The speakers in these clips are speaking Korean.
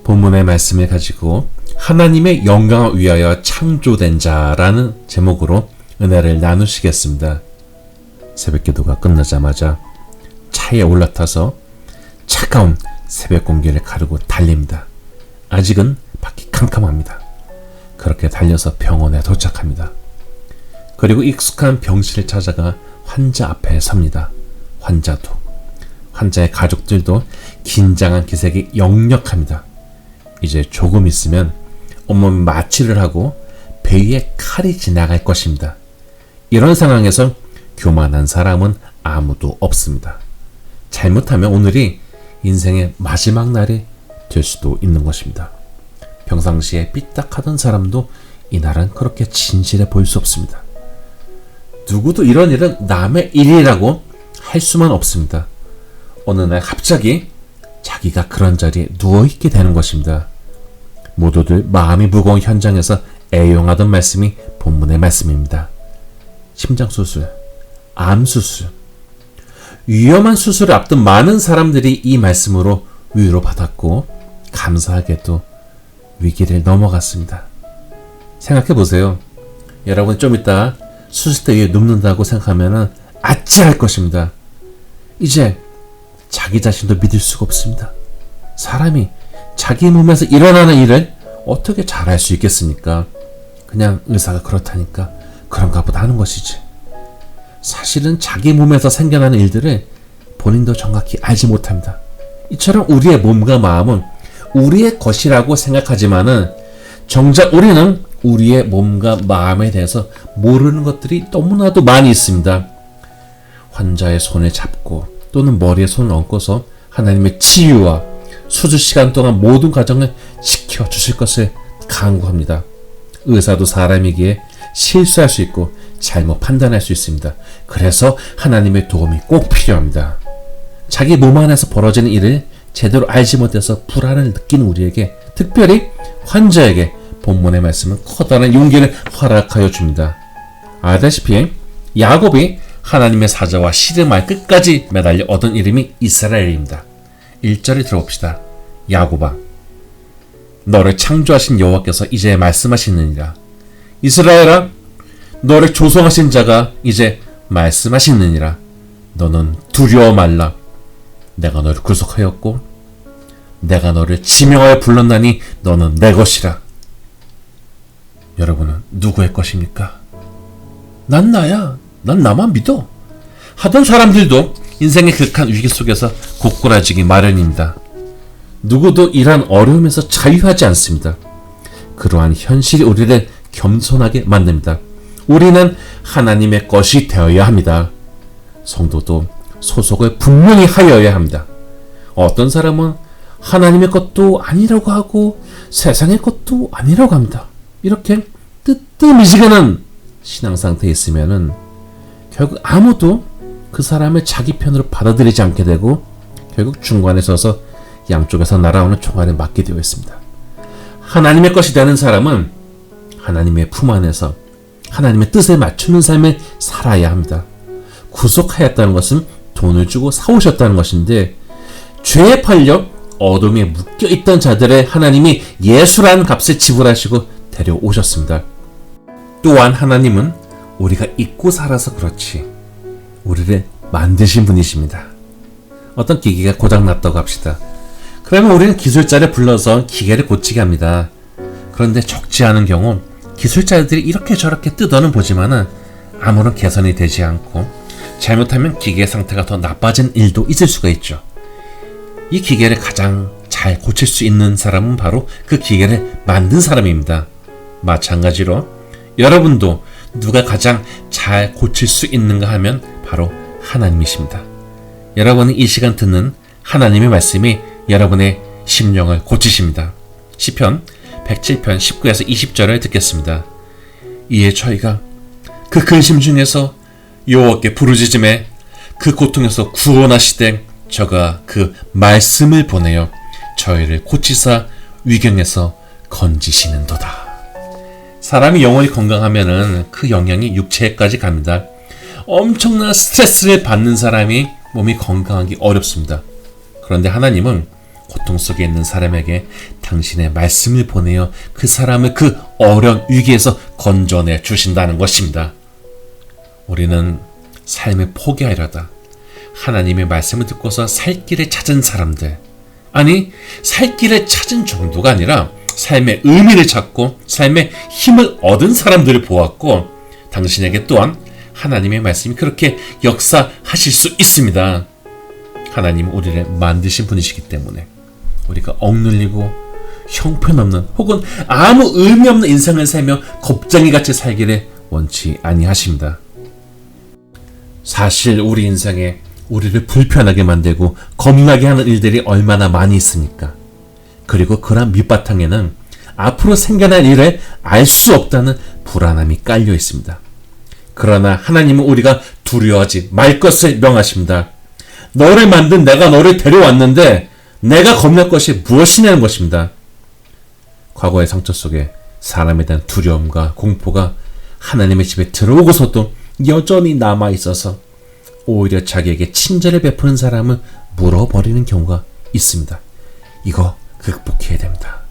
본문의 말씀을 가지고 하나님의 영광을 위하여 창조된 자라는 제목으로 은혜를 나누시겠습니다. 새벽기도가 끝나자마자 차에 올라타서 차가운 새벽 공기를 가르고 달립니다. 아직은 밖이 캄캄합니다. 그렇게 달려서 병원에 도착합니다. 그리고 익숙한 병실을 찾아가 환자 앞에 섭니다. 환자의 가족들도 긴장한 기색이 역력합니다. 이제 조금 있으면 온몸 마취를 하고 배 위에 칼이 지나갈 것입니다. 이런 상황에서 교만한 사람은 아무도 없습니다. 잘못하면 오늘이 인생의 마지막 날이 될 수도 있는 것입니다. 평상시에 삐딱하던 사람도 이날은 그렇게 진실해 보일 수 없습니다. 누구도 이런 일은 남의 일이라고 할 수만 없습니다. 어느 날 갑자기 자기가 그런 자리에 누워있게 되는 것입니다. 모두들 마음이 무거운 현장에서 애용하던 말씀이 본문의 말씀입니다. 심장수술, 암수술, 위험한 수술을 앞둔 많은 사람들이 이 말씀으로 위로받았고 감사하게도 위기를 넘어갔습니다. 생각해보세요. 여러분 좀 이따 수술대 위에 눕는다고 생각하면 아찔할 것입니다. 이제 자기 자신도 믿을 수가 없습니다. 사람이 자기 몸에서 일어나는 일을 어떻게 잘할 수 있겠습니까? 그냥 의사가 그렇다니까 그런가 보다 하는 것이지. 사실은 자기 몸에서 생겨나는 일들을 본인도 정확히 알지 못합니다. 이처럼 우리의 몸과 마음은 우리의 것이라고 생각하지만은 정작 우리는 우리의 몸과 마음에 대해서 모르는 것들이 너무나도 많이 있습니다. 환자의 손을 잡고 또는 머리에 손을 얹고서 하나님의 치유와 수술 시간 동안 모든 과정을 지켜주실 것을 간구합니다. 의사도 사람이기에 실수할 수 있고 잘못 판단할 수 있습니다. 그래서 하나님의 도움이 꼭 필요합니다. 자기 몸 안에서 벌어지는 일을 제대로 알지 못해서 불안을 느끼는 우리에게, 특별히 환자에게 본문의 말씀은 커다란 용기를 허락하여 줍니다. 알다시피 야곱이 하나님의 사자와 씨름할 끝까지 매달려 얻은 이름이 이스라엘입니다. 1절을 들어봅시다. 야곱아, 너를 창조하신 여호와께서 이제 말씀하시느니라. 이스라엘아, 너를 조성하신 자가 이제 말씀하시느니라. 너는 두려워 말라. 내가 너를 구속하였고 내가 너를 지명하여 불렀나니 너는 내 것이라. 여러분은 누구의 것입니까? 난 나야. 난 나만 믿어. 하던 사람들도 인생의 극한 위기 속에서 고꾸라지기 마련입니다. 누구도 이러한 어려움에서 자유하지 않습니다. 그러한 현실이 우리를 겸손하게 만듭니다. 우리는 하나님의 것이 되어야 합니다. 성도도 소속을 분명히 하여야 합니다. 어떤 사람은 하나님의 것도 아니라고 하고 세상의 것도 아니라고 합니다. 이렇게 뜨뜻미지근한 신앙 상태에 있으면은 결국 아무도 그 사람을 자기 편으로 받아들이지 않게 되고 결국 중간에 서서 양쪽에서 날아오는 총알에 맞게 되어 있습니다. 하나님의 것이 되는 사람은 하나님의 품 안에서 하나님의 뜻에 맞추는 삶을 살아야 합니다. 구속하였다는 것은 돈을 주고 사오셨다는 것인데, 죄에 팔려 어둠에 묶여있던 자들의 하나님이 예수라는 값을 지불하시고 데려오셨습니다. 또한 하나님은 우리가 잊고 살아서 그렇지 우리를 만드신 분이십니다. 어떤 기계가 고장났다고 합시다. 그러면 우리는 기술자를 불러서 기계를 고치게 합니다. 그런데 적지 않은 경우 기술자들이 이렇게 저렇게 뜯어는 보지만은 아무런 개선이 되지 않고 잘못하면 기계의 상태가 더 나빠진 일도 있을 수가 있죠. 이 기계를 가장 잘 고칠 수 있는 사람은 바로 그 기계를 만든 사람입니다. 마찬가지로 여러분도 누가 가장 잘 고칠 수 있는가 하면 바로 하나님이십니다. 여러분이 이 시간 듣는 하나님의 말씀이 여러분의 심령을 고치십니다. 시편 107편 19에서 20절을 듣겠습니다. 이에 저희가 그 근심 중에서 여호와께 부르짖음에 그 고통에서 구원하시되 저가 그 말씀을 보내어 저희를 고치사 위경에서 건지시는도다. 사람이 영혼이 건강하면은 그 영향이 육체까지 갑니다. 엄청난 스트레스를 받는 사람이 몸이 건강하기 어렵습니다. 그런데 하나님은 고통 속에 있는 사람에게 당신의 말씀을 보내어 그 사람을 그 어려운 위기에서 건져내 주신다는 것입니다. 우리는 삶을 포기하려다 하나님의 말씀을 듣고서 살 길을 찾은 사람들, 아니 살 길을 찾은 정도가 아니라 삶의 의미를 찾고 삶의 힘을 얻은 사람들을 보았고, 당신에게 또한 하나님의 말씀이 그렇게 역사하실 수 있습니다. 하나님은 우리를 만드신 분이시기 때문에 우리가 억눌리고 형편없는 혹은 아무 의미 없는 인생을 살며 겁쟁이같이 살기를 원치 아니하십니다. 사실 우리 인생에 우리를 불편하게 만들고 겁나게 하는 일들이 얼마나 많이 있습니까? 그리고 그런 밑바탕에는 앞으로 생겨날 일을 알 수 없다는 불안함이 깔려 있습니다. 그러나 하나님은 우리가 두려워하지 말 것을 명하십니다. 너를 만든 내가 너를 데려왔는데 내가 겁낼 것이 무엇이냐는 것입니다. 과거의 상처 속에 사람에 대한 두려움과 공포가 하나님의 집에 들어오고서도 여전히 남아있어서 오히려 자기에게 친절을 베푸는 사람을 물어버리는 경우가 있습니다. 이거 극복해야 됩니다.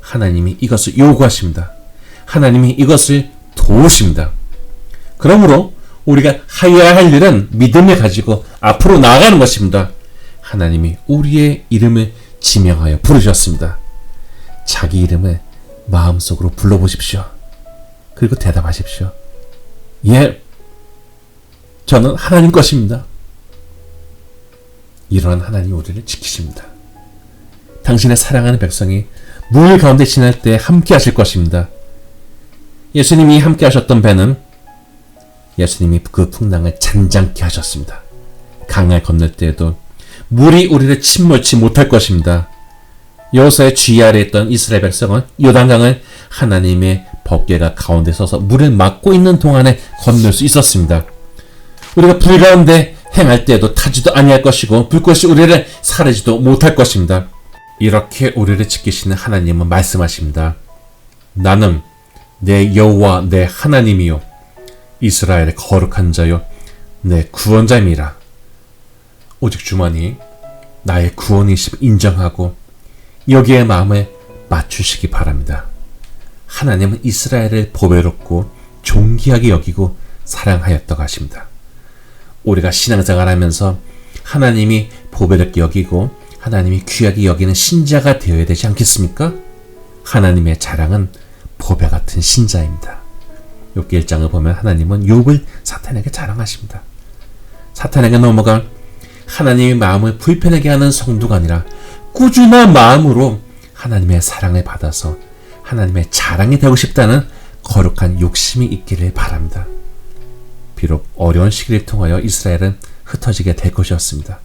하나님이 이것을 요구하십니다. 하나님이 이것을 도우십니다. 그러므로 우리가 해야 할 일은 믿음을 가지고 앞으로 나아가는 것입니다. 하나님이 우리의 이름을 지명하여 부르셨습니다. 자기 이름을 마음속으로 불러보십시오. 그리고 대답하십시오. 예, 저는 하나님 것입니다. 이러한 하나님이 우리를 지키십니다. 당신의 사랑하는 백성이 물 가운데 지날 때 함께 하실 것입니다. 예수님이 함께 하셨던 배는 예수님이 그 풍랑을 잔잔케 하셨습니다. 강을 건널 때에도 물이 우리를 침몰치 못할 것입니다. 여호수아의 주의 아래에 있던 이스라엘 백성은 요단강을 하나님의 법궤가 가운데 서서 물을 막고 있는 동안에 건널 수 있었습니다. 우리가 불 가운데 행할 때에도 타지도 아니할 것이고 불꽃이 우리를 사르지도 못할 것입니다. 이렇게 우리를 지키시는 하나님은 말씀하십니다. 나는 내 여호와 내 하나님이요 이스라엘의 거룩한 자요 내 구원자임이라. 오직 주만이 나의 구원이심을 인정하고 여기에 마음을 맞추시기 바랍니다. 하나님은 이스라엘을 보배롭고 존귀하게 여기고 사랑하였다고 하십니다. 우리가 신앙생활 하면서 하나님이 보배롭게 여기고 하나님이 귀하게 여기는 신자가 되어야 되지 않겠습니까? 하나님의 자랑은 보배 같은 신자입니다. 욥기 1장을 보면 하나님은 욥을 사탄에게 자랑하십니다. 사탄에게 넘어가 하나님의 마음을 불편하게 하는 성도가 아니라 꾸준한 마음으로 하나님의 사랑을 받아서 하나님의 자랑이 되고 싶다는 거룩한 욕심이 있기를 바랍니다. 비록 어려운 시기를 통하여 이스라엘은 흩어지게 될 것이었습니다.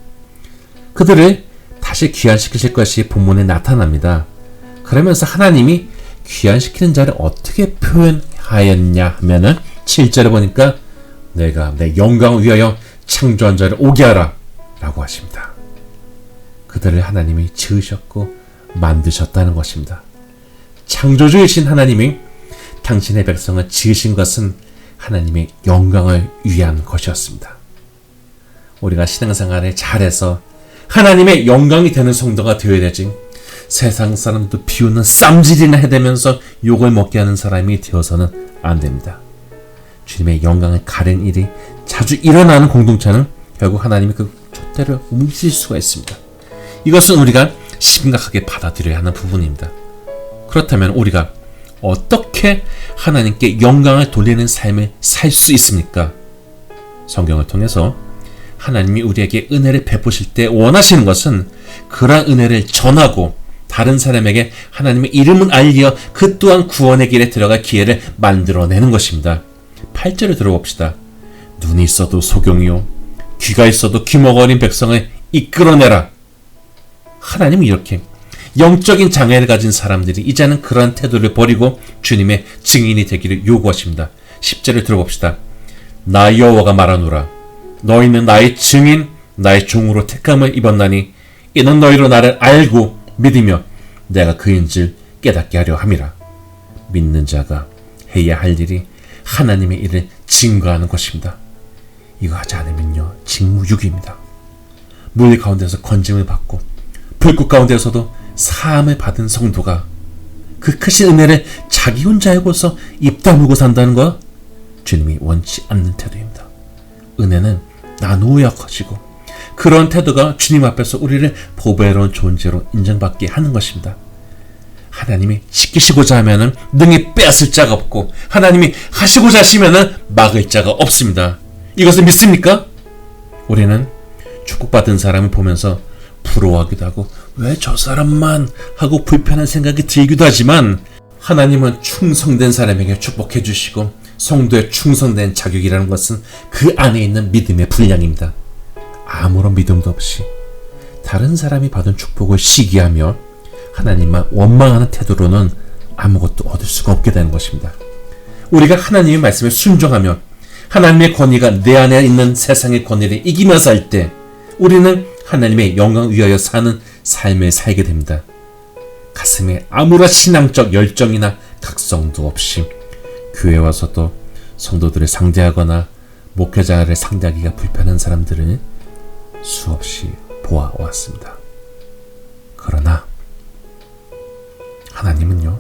그들을 다시 귀환시키실 것이 본문에 나타납니다. 그러면서 하나님이 귀환시키는 자를 어떻게 표현하였냐 하면은 7절에 보니까 내가 내 영광을 위하여 창조한 자를 오게 하라 라고 하십니다. 그들을 하나님이 지으셨고 만드셨다는 것입니다. 창조주이신 하나님이 당신의 백성을 지으신 것은 하나님의 영광을 위한 것이었습니다. 우리가 신앙생활을 잘해서 하나님의 영광이 되는 성도가 되어야 되지, 세상 사람도 비웃는 쌈질이나 해대면서 욕을 먹게 하는 사람이 되어서는 안 됩니다. 주님의 영광을 가린 일이 자주 일어나는 공동체는 결국 하나님이 그 촛대를 옮기실 수가 있습니다. 이것은 우리가 심각하게 받아들여야 하는 부분입니다. 그렇다면 우리가 어떻게 하나님께 영광을 돌리는 삶을 살 수 있습니까? 성경을 통해서 하나님이 우리에게 은혜를 베푸실 때 원하시는 것은 그러한 은혜를 전하고 다른 사람에게 하나님의 이름을 알리어 그 또한 구원의 길에 들어갈 기회를 만들어내는 것입니다. 8절을 들어봅시다. 눈이 있어도 소경이요 귀가 있어도 귀머거린 백성을 이끌어내라. 하나님은 이렇게 영적인 장애를 가진 사람들이 이제는 그러한 태도를 버리고 주님의 증인이 되기를 요구하십니다. 10절을 들어봅시다. 나 여호와가 말하노라. 너희는 나의 증인 나의 종으로 택함을 입었나니 이는 너희로 나를 알고 믿으며 내가 그인줄 깨닫게 하려 함이라. 믿는 자가 해야 할 일이 하나님의 일을 증거하는 것입니다. 이거 하지 않으면요 직무유기입니다. 물 가운데서 건짐을 받고 불꽃 가운데서도 사함을 받은 성도가 그 크신 은혜를 자기 혼자 알고서 입 다물고 산다는 것, 주님이 원치 않는 태도입니다. 은혜는 나누어야 커지고 그런 태도가 주님 앞에서 우리를 보배로운 존재로 인정받게 하는 것입니다. 하나님이 지키시고자 하면은 능히 빼앗을 자가 없고 하나님이 하시고자 하시면은 막을 자가 없습니다. 이것을 믿습니까? 우리는 축복받은 사람을 보면서 부러워하기도 하고 왜 저 사람만 하고 불편한 생각이 들기도 하지만 하나님은 충성된 사람에게 축복해 주시고 성도의 충성된 자격이라는 것은 그 안에 있는 믿음의 분량입니다. 아무런 믿음도 없이 다른 사람이 받은 축복을 시기하며 하나님만 원망하는 태도로는 아무것도 얻을 수가 없게 되는 것입니다. 우리가 하나님의 말씀에 순종하며 하나님의 권위가 내 안에 있는 세상의 권위를 이기면서 할 때 우리는 하나님의 영광을 위하여 사는 삶을 살게 됩니다. 가슴에 아무런 신앙적 열정이나 각성도 없이 교회에 와서도 성도들을 상대하거나 목회자를 상대하기가 불편한 사람들을 수없이 보아왔습니다. 그러나 하나님은요,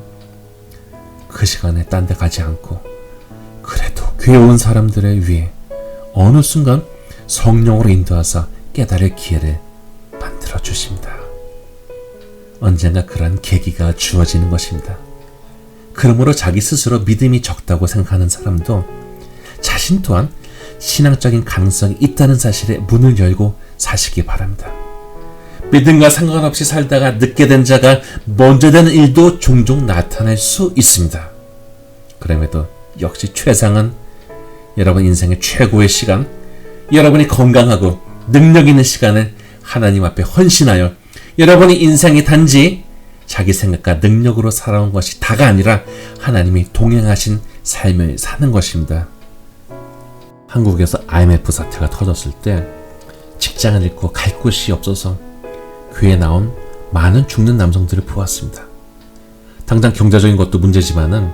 그 시간에 딴 데 가지 않고 그래도 교회 온 사람들을 위해 어느 순간 성령으로 인도하사 깨달을 기회를 만들어 주십니다. 언젠가 그런 계기가 주어지는 것입니다. 그러므로 자기 스스로 믿음이 적다고 생각하는 사람도 자신 또한 신앙적인 가능성이 있다는 사실에 문을 열고 사시기 바랍니다. 믿음과 상관없이 살다가 늦게 된 자가 먼저 되는 일도 종종 나타날 수 있습니다. 그럼에도 역시 최상은 여러분 인생의 최고의 시간, 여러분이 건강하고 능력 있는 시간을 하나님 앞에 헌신하여 여러분의 인생이 단지 자기 생각과 능력으로 살아온 것이 다가 아니라 하나님이 동행하신 삶을 사는 것입니다. 한국에서 IMF 사태가 터졌을 때 직장을 잃고 갈 곳이 없어서 교회에 나온 많은 죽는 남성들을 보았습니다. 당장 경제적인 것도 문제지만은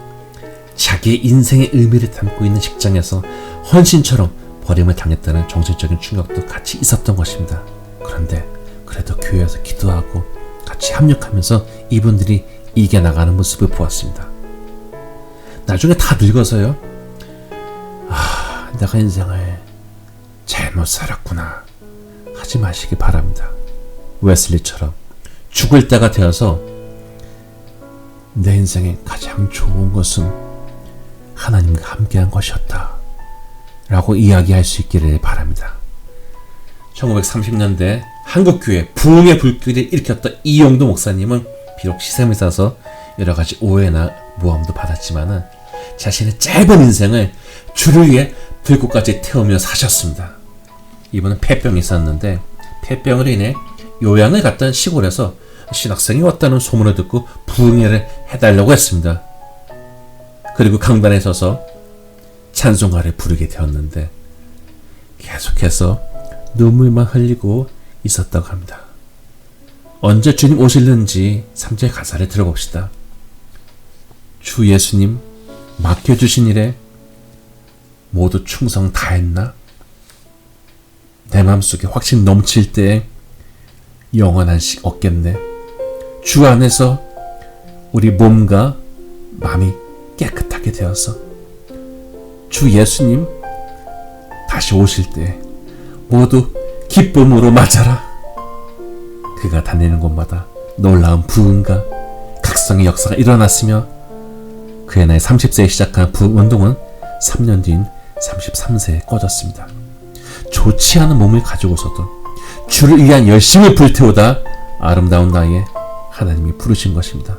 자기의 인생의 의미를 담고 있는 직장에서 헌신처럼 버림을 당했다는 정신적인 충격도 같이 있었던 것입니다. 그런데 그래도 교회에서 기도하고 같이 합력하면서 이분들이 이겨나가는 모습을 보았습니다. 나중에 다 늙어서요, 내가 인생을 잘못 살았구나 하지 마시기 바랍니다. 웨슬리처럼 죽을 때가 되어서 내 인생에 가장 좋은 것은 하나님과 함께한 것이었다 라고 이야기할 수 있기를 바랍니다. 1930년대 한국교회 부흥의 불길을 일으켰던 이용도 목사님은 비록 시샘을 싸서 여러가지 오해나 모함도 받았지만 자신의 짧은 인생을 주를 위해 불꽃까지 태우며 사셨습니다. 이분은 폐병이 있었는데 폐병으로 인해 요양을 갔던 시골에서 신학생이 왔다는 소문을 듣고 부흥회를 해달라고 했습니다. 그리고 강단에 서서 찬송가를 부르게 되었는데 계속해서 눈물만 흘리고 있었다고 합니다. 언제 주님 오실는지 3절 가사를 들어봅시다. 주 예수님 맡겨주신 일에 모두 충성 다했나? 내 마음속에 확신 넘칠 때 영원한 식 없겠네. 주 안에서 우리 몸과 마음이 깨끗하게 되어서 주 예수님 다시 오실 때 모두 기쁨으로 맞아라. 그가 다니는 곳마다 놀라운 부흥과 각성의 역사가 일어났으며 그의 나이 30세에 시작한 부흥운동은 3년 뒤인 33세에 꺼졌습니다. 좋지 않은 몸을 가지고서도 주를 위한 열심을 불태우다 아름다운 나이에 하나님이 부르신 것입니다.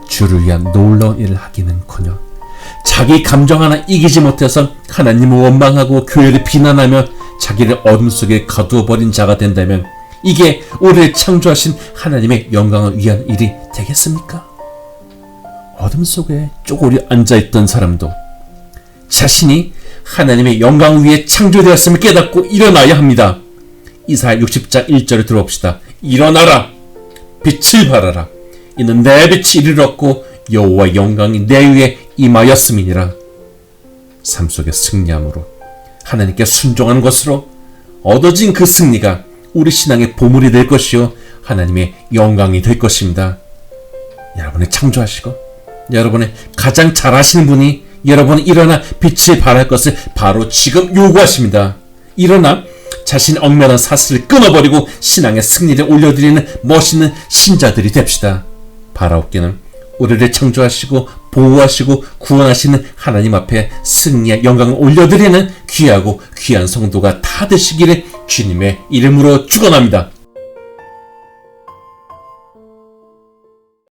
주를 위한 놀라운 일을 하기는커녕 자기 감정 하나 이기지 못해서 하나님을 원망하고 교회를 비난하며 자기를 어둠 속에 가두어버린 자가 된다면 이게 우리를 창조하신 하나님의 영광을 위한 일이 되겠습니까? 어둠 속에 쪼그려 앉아있던 사람도 자신이 하나님의 영광 위에 창조되었음을 깨닫고 일어나야 합니다. 이사야 60장 1절을 들어봅시다. 일어나라, 빛을 발하라. 이는 내 빛이 이르렀고 여호와의 영광이 내 위에 임하였음이니라. 삶 속에 승리함으로 하나님께 순종하는 것으로 얻어진 그 승리가 우리 신앙의 보물이 될 것이요 하나님의 영광이 될 것입니다. 여러분이 창조하시고 여러분의 가장 잘하시는 분이 여러분이 일어나 빛을 발할 것을 바로 지금 요구하십니다. 일어나 자신의 억면한 사슬을 끊어버리고 신앙의 승리를 올려드리는 멋있는 신자들이 됩시다. 바라옵기는 우리를 창조하시고 보호하시고 구원하시는 하나님 앞에 승리의 영광을 올려드리는 귀하고 귀한 성도가 다 되시기를 주님의 이름으로 축원합니다.